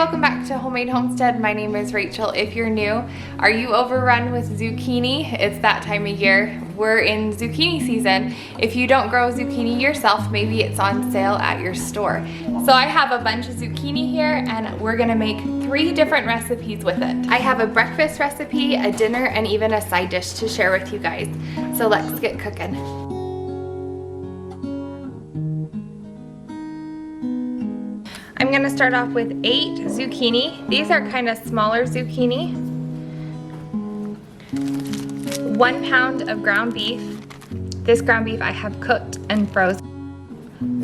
welcome back to Homemade Homestead. My name is Rachel. If you're new, are you overrun with zucchini? It's that time of year. We're in zucchini season. If you don't grow zucchini yourself, maybe it's on sale at your store. So I have a bunch of zucchini here and we're gonna make 3 different recipes with it. I have a breakfast recipe, a dinner, and even a side dish to share with you guys. So let's get cooking. I'm gonna start off with 8 zucchini. These are kind of smaller zucchini. 1 pound of ground beef. This ground beef I have cooked and frozen.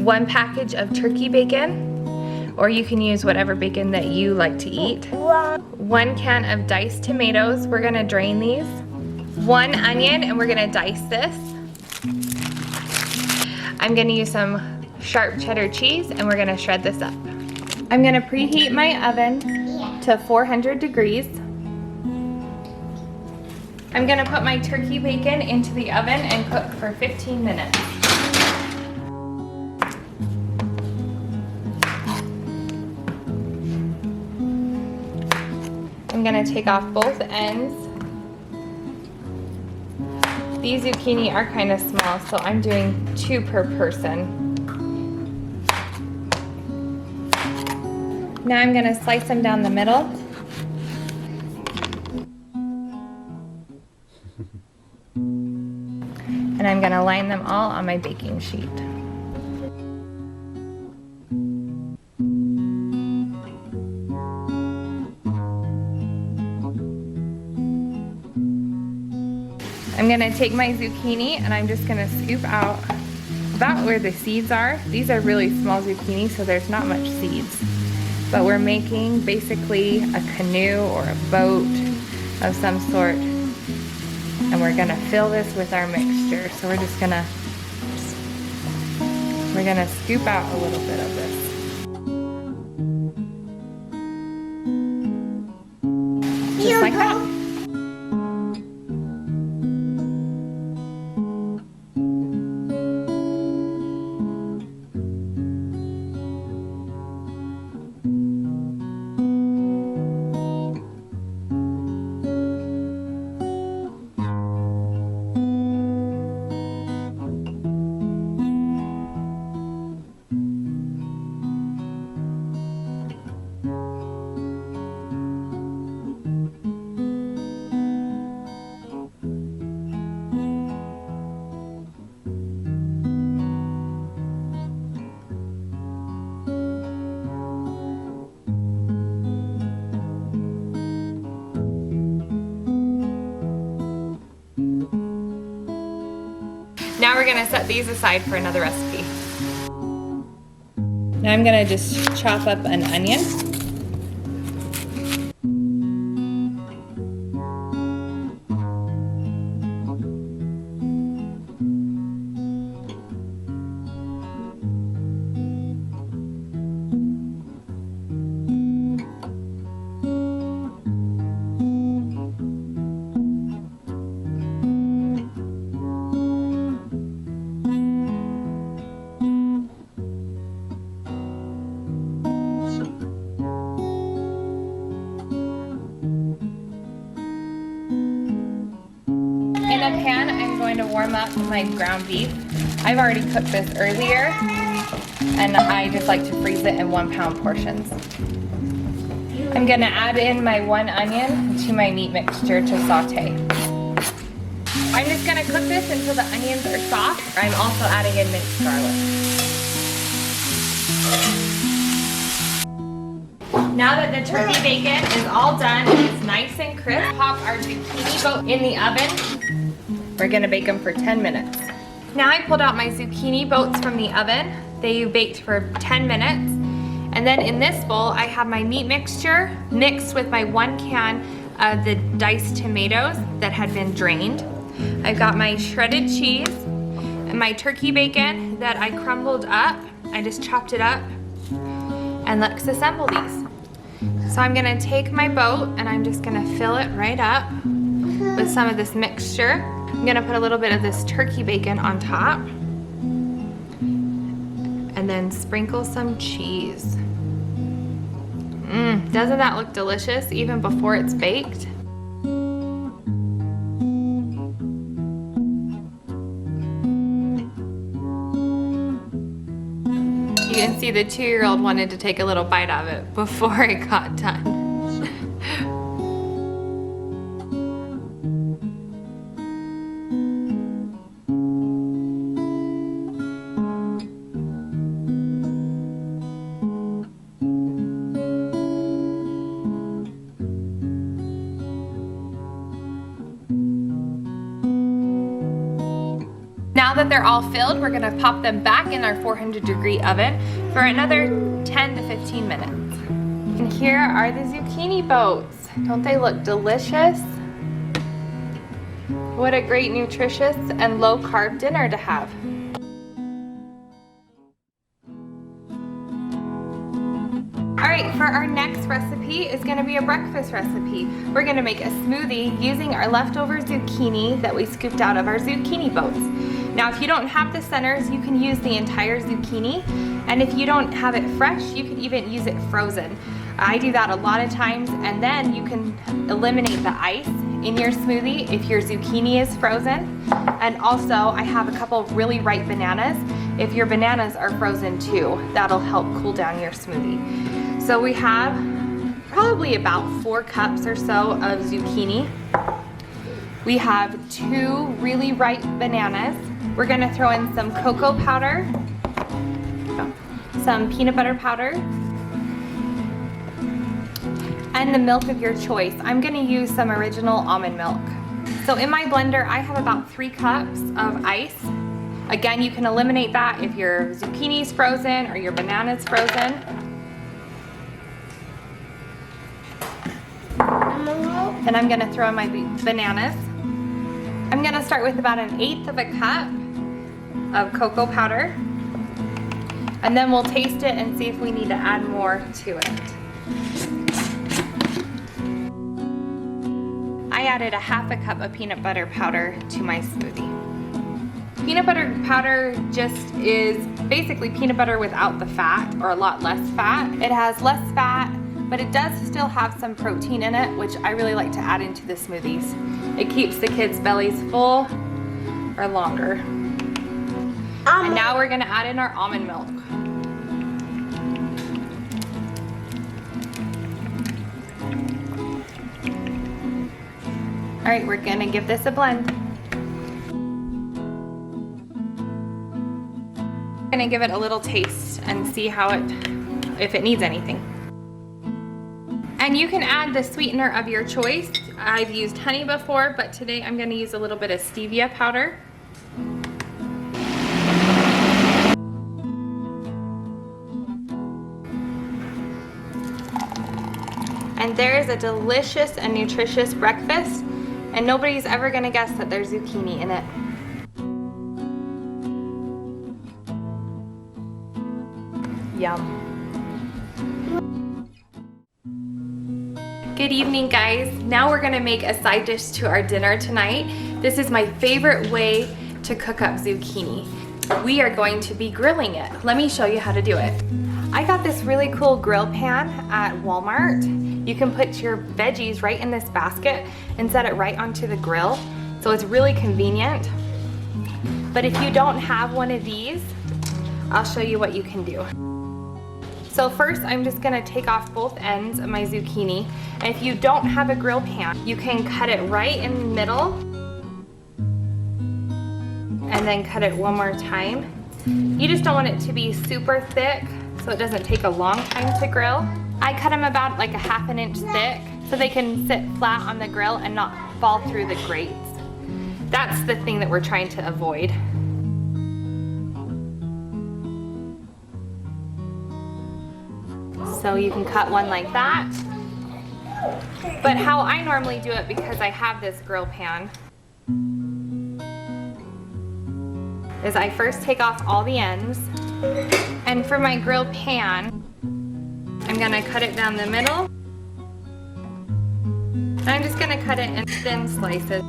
1 package of turkey bacon, or you can use whatever bacon that you like to eat. 1 can of diced tomatoes. We're gonna drain these. 1 onion, and we're gonna dice this. I'm gonna use some sharp cheddar cheese, and we're gonna shred this up. I'm gonna preheat my oven to 400 degrees. I'm gonna put my turkey bacon into the oven and cook for 15 minutes. I'm gonna take off both ends. These zucchini are kind of small, so I'm doing 2 per person. Now I'm gonna slice them down the middle. And I'm gonna line them all on my baking sheet. I'm gonna take my zucchini and I'm just gonna scoop out about where the seeds are. These are really small zucchini, so there's not much seeds. But we're making basically a canoe or a boat of some sort. And we're gonna fill this with our mixture. So we're gonna scoop out a little bit of this. Just like that. Now we're gonna set these aside for another recipe. Now I'm gonna just chop up an onion. In a pan, I'm going to warm up my ground beef. I've already cooked this earlier, and I just like to freeze it in 1 pound portions. I'm gonna add in my 1 onion to my meat mixture to saute. I'm just gonna cook this until the onions are soft. I'm also adding in minced garlic. Now that the turkey bacon is all done, it's nice and crisp, pop our zucchini boat in the oven. We're gonna bake them for 10 minutes. Now I pulled out my zucchini boats from the oven. They baked for 10 minutes. And then in this bowl, I have my meat mixture mixed with my 1 can of the diced tomatoes that had been drained. I've got my shredded cheese and my turkey bacon that I crumbled up. I just chopped it up. And let's assemble these. So I'm gonna take my boat and I'm just gonna fill it right up with some of this mixture. I'm gonna put a little bit of this turkey bacon on top and then sprinkle some cheese. Doesn't that look delicious even before it's baked? You can see the 2-year-old wanted to take a little bite of it before it got done. Now that they're all filled, we're gonna pop them back in our 400-degree oven for another 10 to 15 minutes. And here are the zucchini boats. Don't they look delicious? What a great nutritious and low-carb dinner to have. All right, for our next recipe is gonna be a breakfast recipe. We're gonna make a smoothie using our leftover zucchini that we scooped out of our zucchini boats. Now, if you don't have the centers, you can use the entire zucchini. And if you don't have it fresh, you can even use it frozen. I do that a lot of times, and then you can eliminate the ice in your smoothie if your zucchini is frozen. And also, I have a couple really ripe bananas. If your bananas are frozen too, that'll help cool down your smoothie. So we have probably about 4 cups or so of zucchini. We have 2 really ripe bananas. We're gonna throw in some cocoa powder, some peanut butter powder, and the milk of your choice. I'm gonna use some original almond milk. So in my blender, I have about 3 cups of ice. Again, you can eliminate that if your zucchini is frozen or your banana is frozen. And I'm gonna throw in my bananas. I'm gonna start with about 1/8 of a cup of cocoa powder. And then we'll taste it and see if we need to add more to it. I added 1/2 cup of peanut butter powder to my smoothie. Peanut butter powder just is basically peanut butter without the fat, or a lot less fat. It has less fat, but it does still have some protein in it, which I really like to add into the smoothies. It keeps the kids' bellies full or longer. And now we're gonna add in our almond milk. All right, we're gonna give this a blend. I'm gonna give it a little taste and see if it needs anything. And you can add the sweetener of your choice. I've used honey before, but today I'm gonna use a little bit of stevia powder. And there's a delicious and nutritious breakfast, and nobody's ever gonna guess that there's zucchini in it. Yum. Good evening, guys. Now we're gonna make a side dish to our dinner tonight. This is my favorite way to cook up zucchini. We are going to be grilling it. Let me show you how to do it. I got this really cool grill pan at Walmart. You can put your veggies right in this basket and set it right onto the grill. So it's really convenient. But if you don't have one of these, I'll show you what you can do. So first, I'm just gonna take off both ends of my zucchini. And if you don't have a grill pan, you can cut it right in the middle and then cut it one more time. You just don't want it to be super thick so it doesn't take a long time to grill. I cut them about like 1/2 inch thick so they can sit flat on the grill and not fall through the grates. That's the thing that we're trying to avoid. So you can cut one like that. But how I normally do it, because I have this grill pan, is I first take off all the ends. And for my grill pan, I'm gonna cut it down the middle. And I'm just gonna cut it in thin slices.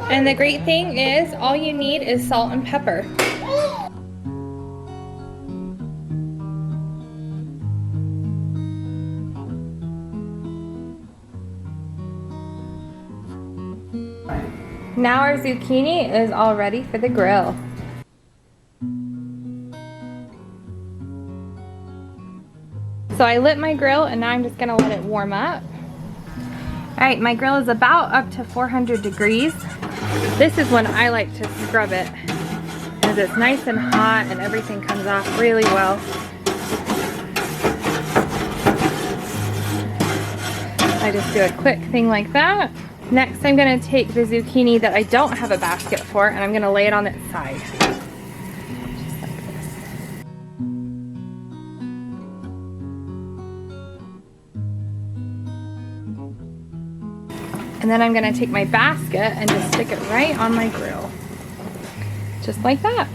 And the great thing is, all you need is salt and pepper. Now our zucchini is all ready for the grill. So I lit my grill and now I'm just gonna let it warm up. All right, my grill is about up to 400 degrees. This is when I like to scrub it, because it's nice and hot and everything comes off really well. I just do a quick thing like that. Next, I'm gonna take the zucchini that I don't have a basket for and I'm gonna lay it on its side. Just like this. And then I'm gonna take my basket and just stick it right on my grill. Just like that.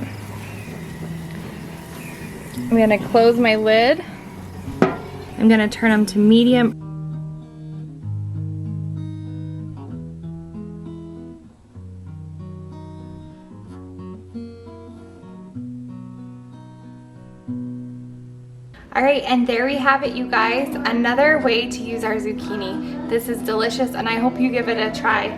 I'm gonna close my lid. I'm gonna turn them to medium. All right, and there we have it, you guys. Another way to use our zucchini. This is delicious and I hope you give it a try.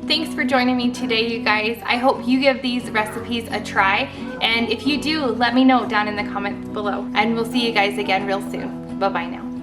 Thanks for joining me today, you guys. I hope you give these recipes a try. And if you do, let me know down in the comments below. And we'll see you guys again real soon. Bye-bye now.